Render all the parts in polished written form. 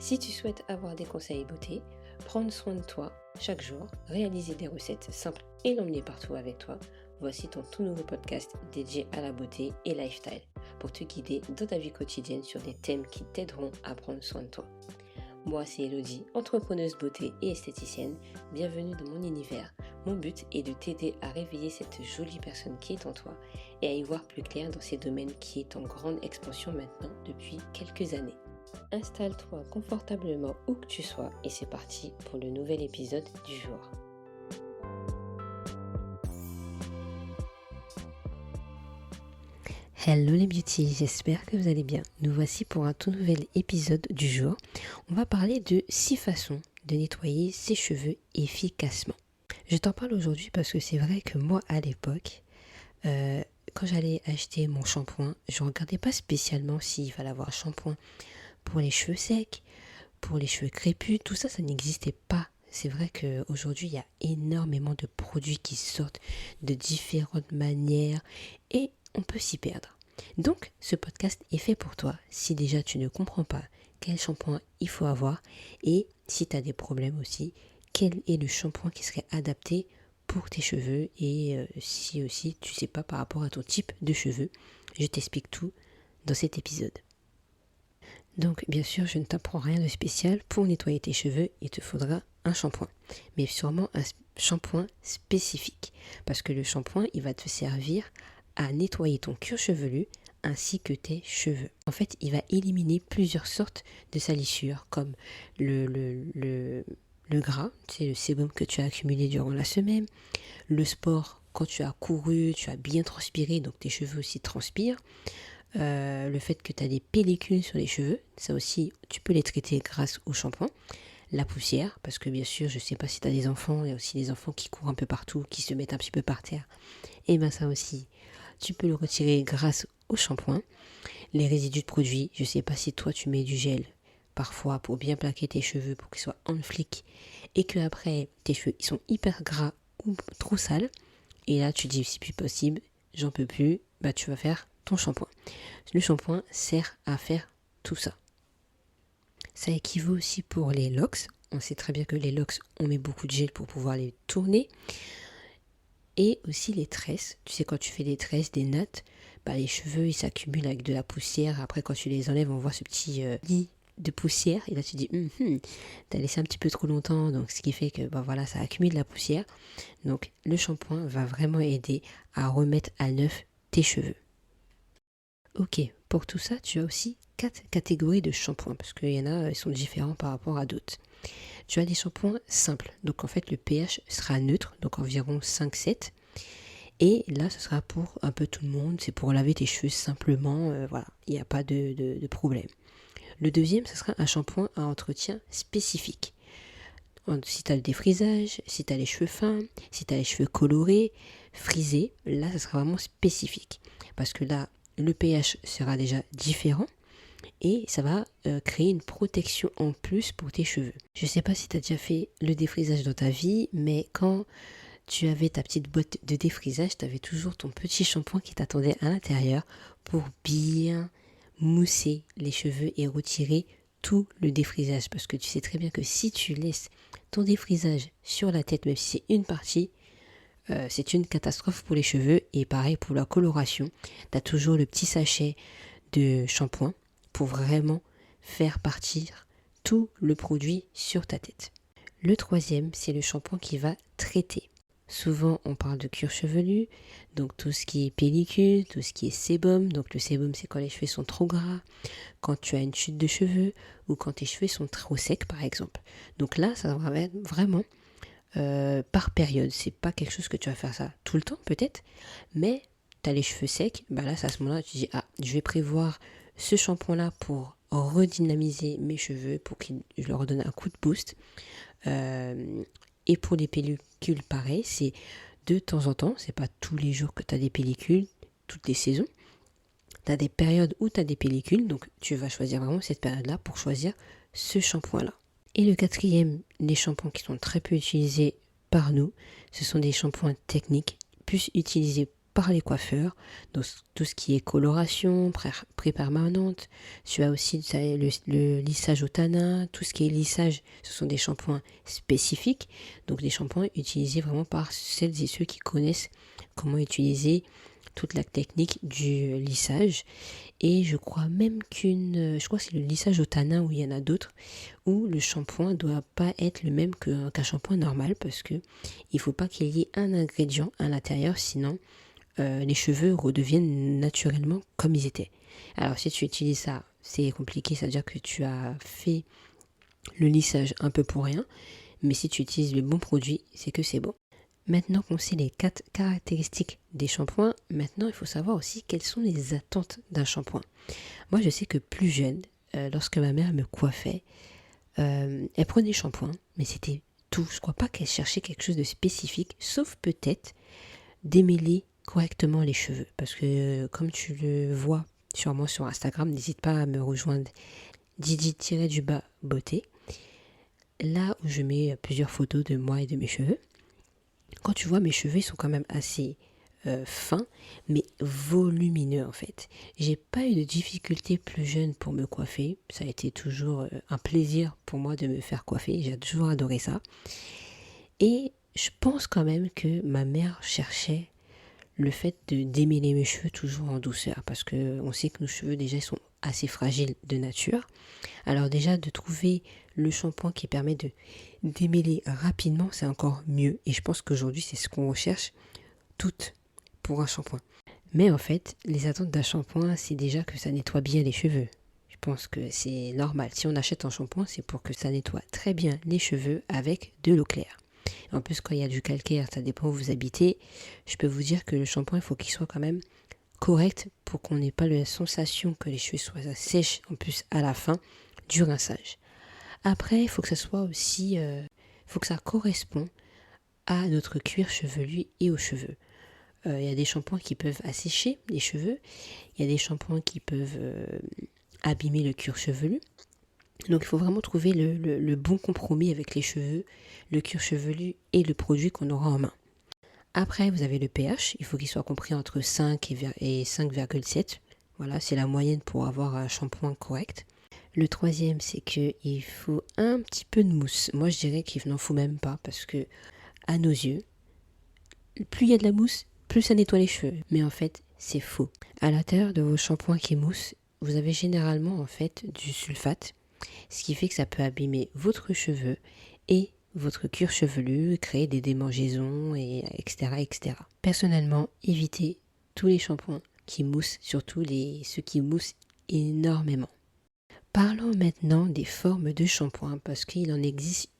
Si tu souhaites avoir des conseils beauté, prendre soin de toi chaque jour, réaliser des recettes simples et l'emmener partout avec toi, voici ton tout nouveau podcast dédié à la beauté et lifestyle pour te guider dans ta vie quotidienne sur des thèmes qui t'aideront à prendre soin de toi. Moi, c'est Elodie, entrepreneuse beauté et esthéticienne. Bienvenue dans mon univers. Mon but est de t'aider à réveiller cette jolie personne qui est en toi et à y voir plus clair dans ces domaines qui est en grande expansion maintenant depuis quelques années. Installe-toi confortablement où que tu sois et c'est parti pour le nouvel épisode du jour. Hello les beauties, j'espère que vous allez bien. Nous voici pour un tout nouvel épisode du jour. On va parler de 6 façons de nettoyer ses cheveux efficacement. Je t'en parle aujourd'hui parce que c'est vrai que moi à l'époque, quand j'allais acheter mon shampoing, je ne regardais pas spécialement s'il fallait avoir un shampoing pour les cheveux secs, pour les cheveux crépus, tout ça, ça n'existait pas. C'est vrai qu'aujourd'hui, il y a énormément de produits qui sortent de différentes manières et on peut s'y perdre. Donc, ce podcast est fait pour toi si déjà tu ne comprends pas quel shampoing il faut avoir et si tu as des problèmes aussi, quel est le shampoing qui serait adapté pour tes cheveux et si aussi tu ne sais pas par rapport à ton type de cheveux. Je t'explique tout dans cet épisode. Donc bien sûr, je ne t'apprends rien de spécial. Pour nettoyer tes cheveux, il te faudra un shampoing. Mais sûrement un shampoing spécifique. Parce que le shampoing, il va te servir à nettoyer ton cuir chevelu ainsi que tes cheveux. En fait, il va éliminer plusieurs sortes de salissures comme le gras, c'est le sébum que tu as accumulé durant la semaine, le sport quand tu as couru, tu as bien transpiré, donc tes cheveux aussi transpirent. Le fait que tu as des pellicules sur les cheveux, ça aussi tu peux les traiter grâce au shampoing. La poussière, parce que bien sûr je sais pas si tu as des enfants, il y a aussi des enfants qui courent un peu partout, qui se mettent un petit peu par terre, et bien ça aussi tu peux le retirer grâce au shampoing. Les résidus de produits, je sais pas si toi tu mets du gel parfois pour bien plaquer tes cheveux pour qu'ils soient en flic et que après tes cheveux ils sont hyper gras ou trop sales et là tu dis c'est plus possible, j'en peux plus, bah tu vas faire ton shampoing. Le shampoing sert à faire tout ça. Ça équivaut aussi pour les locks. On sait très bien que les locks, on met beaucoup de gel pour pouvoir les tourner. Et aussi les tresses. Tu sais, quand tu fais des tresses, des nattes, bah, les cheveux, ils s'accumulent avec de la poussière. Après, quand tu les enlèves, on voit ce petit nid de poussière. Et là, tu dis, t'as laissé un petit peu trop longtemps. Donc, ce qui fait que bah, voilà, ça accumule de la poussière. Donc, le shampoing va vraiment aider à remettre à neuf tes cheveux. Ok, pour tout ça, tu as aussi 4 catégories de shampoings, parce qu'il y en a, ils sont différents par rapport à d'autres. Tu as des shampoings simples, donc en fait le pH sera neutre, donc environ 5-7. Et là, ce sera pour un peu tout le monde, c'est pour laver tes cheveux simplement, voilà, il n'y a pas de problème. Le deuxième, ce sera un shampoing à entretien spécifique. Si tu as le défrisage, si tu as les cheveux fins, si tu as les cheveux colorés, frisés, là, ça sera vraiment spécifique. Parce que là, le pH sera déjà différent et ça va créer une protection en plus pour tes cheveux. Je ne sais pas si tu as déjà fait le défrisage dans ta vie, mais quand tu avais ta petite boîte de défrisage, tu avais toujours ton petit shampoing qui t'attendait à l'intérieur pour bien mousser les cheveux et retirer tout le défrisage. Parce que tu sais très bien que si tu laisses ton défrisage sur la tête, même si c'est une partie, c'est une catastrophe pour les cheveux. Et pareil pour la coloration, tu as toujours le petit sachet de shampoing pour vraiment faire partir tout le produit sur ta tête. Le troisième, c'est le shampoing qui va traiter. Souvent, on parle de cuir chevelu, donc tout ce qui est pellicule, tout ce qui est sébum. Donc le sébum, c'est quand les cheveux sont trop gras, quand tu as une chute de cheveux ou quand tes cheveux sont trop secs, par exemple. Donc là, ça va être vraiment par période. C'est pas quelque chose que tu vas faire ça tout le temps, peut-être, mais tu as les cheveux secs, bah là, c'est à ce moment-là, tu dis, je vais prévoir ce shampoing-là pour redynamiser mes cheveux, pour que je leur donne un coup de boost. Et pour les pellicules, pareil, c'est de temps en temps, c'est pas tous les jours que tu as des pellicules, toutes les saisons. Tu as des périodes où tu as des pellicules, donc tu vas choisir vraiment cette période-là pour choisir ce shampoing-là. Et le quatrième, les shampoings qui sont très peu utilisés par nous, ce sont des shampoings techniques, plus utilisés par les coiffeurs, donc tout ce qui est coloration, pré-permanente. Tu as aussi le lissage au tanin, tout ce qui est lissage, ce sont des shampoings spécifiques, donc des shampoings utilisés vraiment par celles et ceux qui connaissent comment utiliser toute la technique du lissage. Et je crois même je crois que c'est le lissage au tanin où il y en a d'autres, où le shampoing doit pas être le même qu'un shampoing normal, parce que il faut pas qu'il y ait un ingrédient à l'intérieur, sinon les cheveux redeviennent naturellement comme ils étaient. Alors si tu utilises ça, c'est compliqué, ça veut dire que tu as fait le lissage un peu pour rien, mais si tu utilises le bon produit, c'est que c'est bon. Maintenant qu'on sait les 4 caractéristiques des shampoings, maintenant il faut savoir aussi quelles sont les attentes d'un shampoing. Moi je sais que plus jeune, lorsque ma mère me coiffait, elle prenait shampoing, mais c'était tout. Je crois pas qu'elle cherchait quelque chose de spécifique, sauf peut-être démêler correctement les cheveux. Parce que comme tu le vois sûrement sur Instagram, n'hésite pas à me rejoindre Didi-du-bas beauté. Là où je mets plusieurs photos de moi et de mes cheveux. Quand tu vois mes cheveux, ils sont quand même assez fins, mais volumineux en fait. J'ai pas eu de difficulté plus jeune pour me coiffer. Ça a été toujours un plaisir pour moi de me faire coiffer. J'ai toujours adoré ça. Et je pense quand même que ma mère cherchait le fait de démêler mes cheveux toujours en douceur, parce que on sait que nos cheveux déjà sont assez fragiles de nature. Alors déjà de trouver le shampoing qui permet de démêler rapidement, c'est encore mieux. Et je pense qu'aujourd'hui c'est ce qu'on recherche toutes pour un shampoing. Mais en fait, les attentes d'un shampoing, c'est déjà que ça nettoie bien les cheveux. Je pense que c'est normal. Si on achète un shampoing, c'est pour que ça nettoie très bien les cheveux avec de l'eau claire. En plus, quand il y a du calcaire, ça dépend où vous habitez. Je peux vous dire que le shampoing, il faut qu'il soit quand même correct pour qu'on n'ait pas la sensation que les cheveux soient sèches en plus à la fin du rinçage. Après, il faut que ça soit aussi, faut que ça corresponde à notre cuir chevelu et aux cheveux. Il y a des shampoings qui peuvent assécher les cheveux, il y a des shampoings qui peuvent abîmer le cuir chevelu. Donc il faut vraiment trouver le bon compromis avec les cheveux, le cuir chevelu et le produit qu'on aura en main. Après, vous avez le pH, il faut qu'il soit compris entre 5 et 5,7. Voilà, c'est la moyenne pour avoir un shampoing correct. Le troisième, c'est qu'il faut un petit peu de mousse. Moi, je dirais qu'il n'en faut même pas, parce que, à nos yeux, plus il y a de la mousse, plus ça nettoie les cheveux. Mais en fait, c'est faux. À l'intérieur de vos shampoings qui moussent, vous avez généralement en fait du sulfate, ce qui fait que ça peut abîmer votre cheveu et votre cuir chevelu, créer des démangeaisons, etc., etc. Personnellement, évitez tous les shampoings qui moussent, surtout ceux qui moussent énormément. Parlons maintenant des formes de shampoing, parce qu'il en existe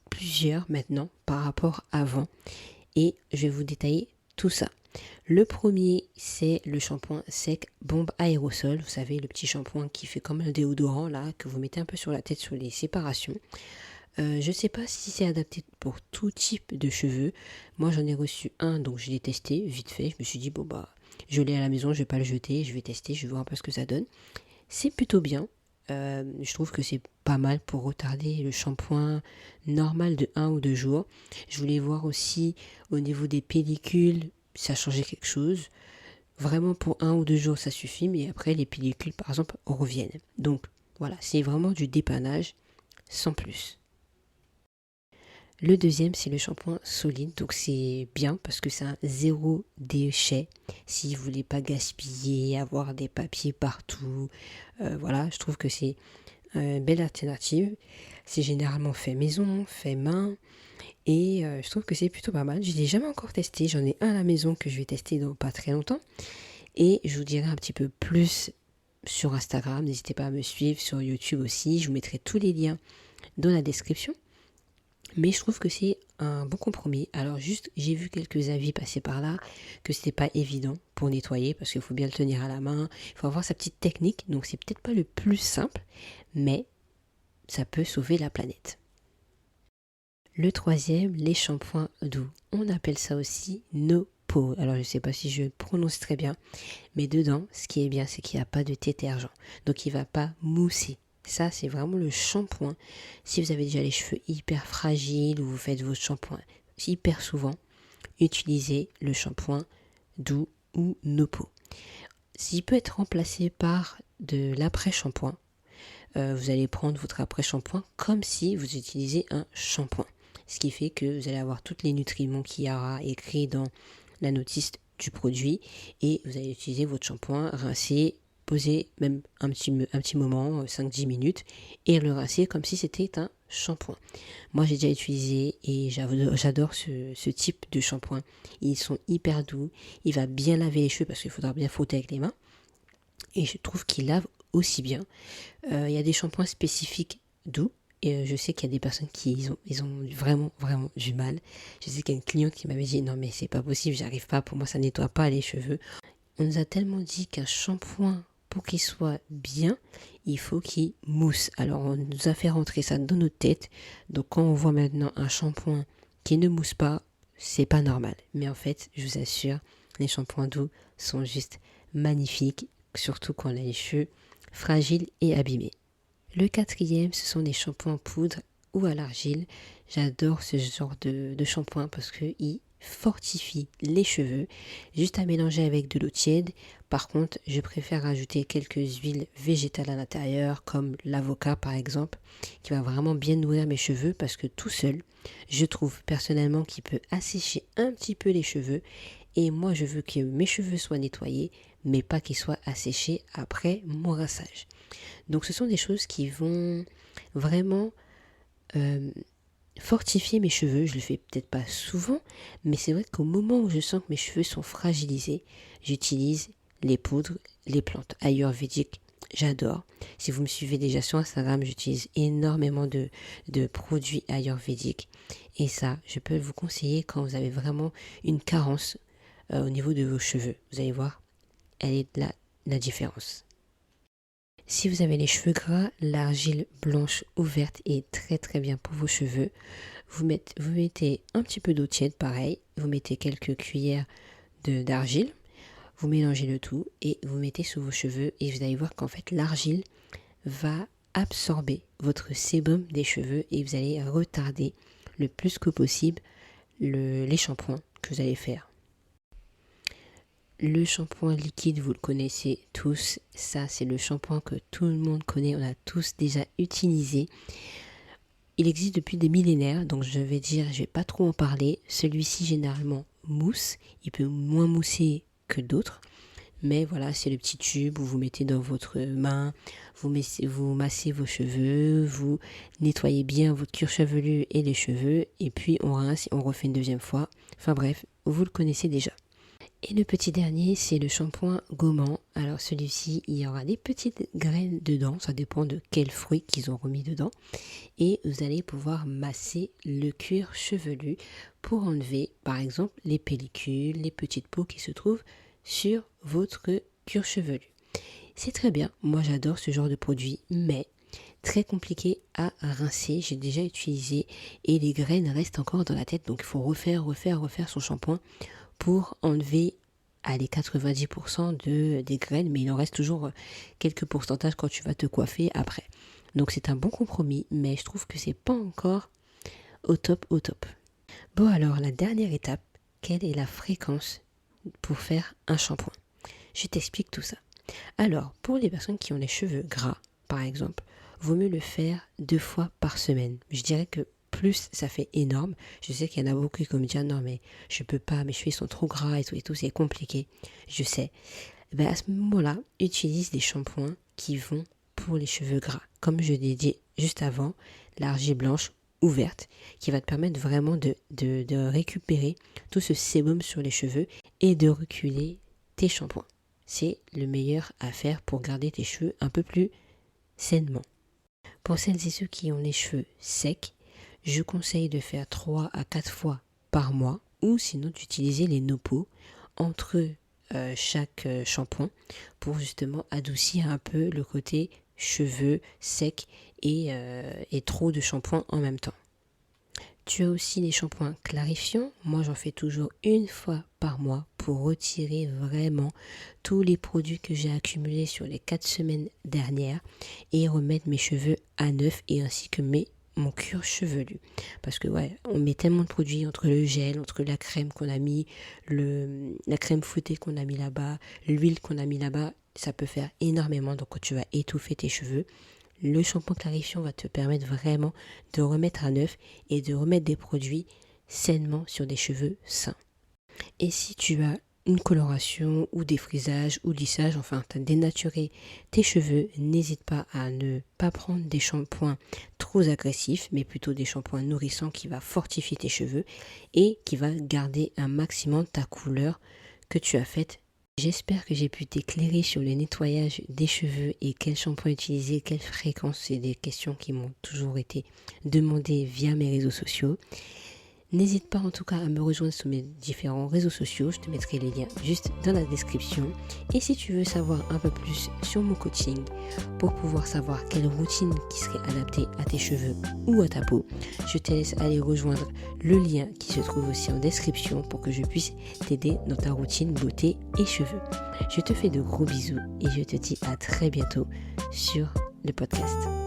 plusieurs maintenant par rapport à avant, et je vais vous détailler tout ça. Le premier, c'est le shampoing sec bombe aérosol. Vous savez, le petit shampoing qui fait comme un déodorant là, que vous mettez un peu sur la tête, sur les séparations. Je ne sais pas si c'est adapté pour tout type de cheveux. Moi, j'en ai reçu un, donc je l'ai testé vite fait. Je me suis dit, bon bah, je l'ai à la maison, je vais pas le jeter, je vais tester, je vais voir un peu ce que ça donne. C'est plutôt bien. Je trouve que c'est pas mal pour retarder le shampoing normal de 1 ou 2 jours. Je voulais voir aussi au niveau des pellicules, ça changeait quelque chose. Vraiment pour 1 ou 2 jours ça suffit, mais après les pellicules par exemple reviennent. Donc voilà, c'est vraiment du dépannage sans plus. Le deuxième, c'est le shampoing solide. Donc c'est bien parce que c'est un zéro déchet. Si vous voulez pas gaspiller, avoir des papiers partout, voilà, je trouve que c'est une belle alternative. C'est généralement fait maison, fait main. Et je trouve que c'est plutôt pas mal. Je ne l'ai jamais encore testé. J'en ai un à la maison que je vais tester dans pas très longtemps. Et je vous dirai un petit peu plus sur Instagram. N'hésitez pas à me suivre sur YouTube aussi. Je vous mettrai tous les liens dans la description. Mais je trouve que c'est un bon compromis. Alors juste, j'ai vu quelques avis passer par là, que c'était pas évident pour nettoyer, parce qu'il faut bien le tenir à la main, il faut avoir sa petite technique, donc c'est peut-être pas le plus simple, mais ça peut sauver la planète. Le troisième, les shampoings doux. On appelle ça aussi no pore. Alors je sais pas si je prononce très bien, mais dedans, ce qui est bien, c'est qu'il n'y a pas de détergent, donc il va pas mousser. Ça, c'est vraiment le shampoing. Si vous avez déjà les cheveux hyper fragiles ou vous faites vos shampoings hyper souvent, utilisez le shampoing doux ou Nopo. S'il peut être remplacé par de l'après-shampoing, vous allez prendre votre après-shampoing comme si vous utilisiez un shampoing. Ce qui fait que vous allez avoir tous les nutriments qu'il y aura écrits dans la notice du produit et vous allez utiliser votre shampoing, rincer, poser même un petit moment, 5-10 minutes et le rincer comme si c'était un shampoing. Moi j'ai déjà utilisé et j'adore ce type de shampoing. Ils sont hyper doux, il va bien laver les cheveux parce qu'il faudra bien frotter avec les mains et je trouve qu'il lave aussi bien. Il y a des shampoings spécifiques doux. Et je sais qu'il y a des personnes qui ils ont vraiment du mal. Je sais qu'il y a une cliente qui m'avait dit non mais c'est pas possible, j'arrive pas, pour moi ça nettoie pas les cheveux. On nous a tellement dit qu'un shampoing, pour qu'il soit bien, il faut qu'il mousse. Alors on nous a fait rentrer ça dans notre tête. Donc quand on voit maintenant un shampoing qui ne mousse pas, c'est pas normal. Mais en fait, je vous assure, les shampoings doux sont juste magnifiques, surtout quand on a les cheveux fragiles et abîmés. Le quatrième, ce sont des shampoings en poudre ou à l'argile. J'adore ce genre de shampoing parce qu'il fortifie les cheveux, juste à mélanger avec de l'eau tiède. Par contre, je préfère rajouter quelques huiles végétales à l'intérieur, comme l'avocat par exemple, qui va vraiment bien nourrir mes cheveux parce que tout seul, je trouve personnellement qu'il peut assécher un petit peu les cheveux. Et moi, je veux que mes cheveux soient nettoyés, mais pas qu'ils soient asséchés après mon rinçage. Donc ce sont des choses qui vont vraiment fortifier mes cheveux. Je le fais peut-être pas souvent, mais c'est vrai qu'au moment où je sens que mes cheveux sont fragilisés, j'utilise les poudres, les plantes ayurvédiques. J'adore. Si vous me suivez déjà sur Instagram, j'utilise énormément de produits ayurvédiques. Et ça, je peux vous conseiller quand vous avez vraiment une carence au niveau de vos cheveux. Vous allez voir, elle est là la différence. Si vous avez les cheveux gras, l'argile blanche ou verte est très bien pour vos cheveux. Vous mettez un petit peu d'eau tiède, pareil. Vous mettez quelques cuillères d'argile. Vous mélangez le tout et vous mettez sous vos cheveux. Et vous allez voir qu'en fait, l'argile va absorber votre sébum des cheveux et vous allez retarder le plus que possible les shampoings que vous allez faire. Le shampoing liquide, vous le connaissez tous. Ça, c'est le shampoing que tout le monde connaît. On a tous déjà utilisé. Il existe depuis des millénaires, donc je vais pas trop en parler. Celui-ci, généralement, mousse. Il peut moins mousser que d'autres. Mais voilà, c'est le petit tube où vous mettez dans votre main. Vous massez vos cheveux. Vous nettoyez bien votre cuir chevelu et les cheveux. Et puis, on rince et on refait une deuxième fois. Enfin bref, vous le connaissez déjà. Et le petit dernier, c'est le shampoing gommant. Alors celui-ci, il y aura des petites graines dedans, ça dépend de quel fruit qu'ils ont remis dedans. Et vous allez pouvoir masser le cuir chevelu pour enlever, par exemple, les pellicules, les petites peaux qui se trouvent sur votre cuir chevelu. C'est très bien, moi j'adore ce genre de produit, mais très compliqué à rincer. J'ai déjà utilisé et les graines restent encore dans la tête, donc il faut refaire son shampoing pour enlever les 90% des graines, mais il en reste toujours quelques pourcentages quand tu vas te coiffer après. Donc c'est un bon compromis, mais je trouve que c'est pas encore au top. Bon alors, la dernière étape, quelle est la fréquence pour faire un shampoing? Je t'explique tout ça. Alors, pour les personnes qui ont les cheveux gras, par exemple, vaut mieux le faire 2 fois par semaine. Je dirais que plus ça fait énorme. Je sais qu'il y en a beaucoup qui me disent non mais je peux pas, mes cheveux sont trop gras et tout, c'est compliqué. Je sais. Ben à ce moment-là, utilise des shampoings qui vont pour les cheveux gras. Comme je l'ai dit juste avant, l'argile blanche ou verte qui va te permettre vraiment de récupérer tout ce sébum sur les cheveux et de reculer tes shampoings. C'est le meilleur à faire pour garder tes cheveux un peu plus sainement. Pour celles et ceux qui ont les cheveux secs, je conseille de faire 3 à 4 fois par mois ou sinon d'utiliser les Nopo entre chaque shampoing pour justement adoucir un peu le côté cheveux secs et trop de shampoing en même temps. Tu as aussi les shampoings clarifiants. Moi, j'en fais toujours 1 fois par mois pour retirer vraiment tous les produits que j'ai accumulés sur les 4 semaines dernières et remettre mes cheveux à neuf et ainsi que mes mon cuir chevelu. Parce que on met tellement de produits entre le gel, entre la crème qu'on a mis, la crème fouettée qu'on a mis là-bas, l'huile qu'on a mis là-bas, ça peut faire énormément. Donc quand tu vas étouffer tes cheveux, le shampoing clarifiant va te permettre vraiment de remettre à neuf et de remettre des produits sainement sur des cheveux sains. Et si tu as une coloration ou des frisages ou lissage, enfin tu as dénaturé tes cheveux, n'hésite pas à ne pas prendre des shampoings trop agressifs, mais plutôt des shampoings nourrissants qui va fortifier tes cheveux et qui va garder un maximum ta couleur que tu as faite. J'espère que j'ai pu t'éclairer sur le nettoyage des cheveux et quel shampoing utiliser, quelle fréquence. C'est des questions qui m'ont toujours été demandées via mes réseaux sociaux. N'hésite pas en tout cas à me rejoindre sur mes différents réseaux sociaux, je te mettrai les liens juste dans la description. Et si tu veux savoir un peu plus sur mon coaching, pour pouvoir savoir quelle routine qui serait adaptée à tes cheveux ou à ta peau, je te laisse aller rejoindre le lien qui se trouve aussi en description pour que je puisse t'aider dans ta routine beauté et cheveux. Je te fais de gros bisous et je te dis à très bientôt sur le podcast.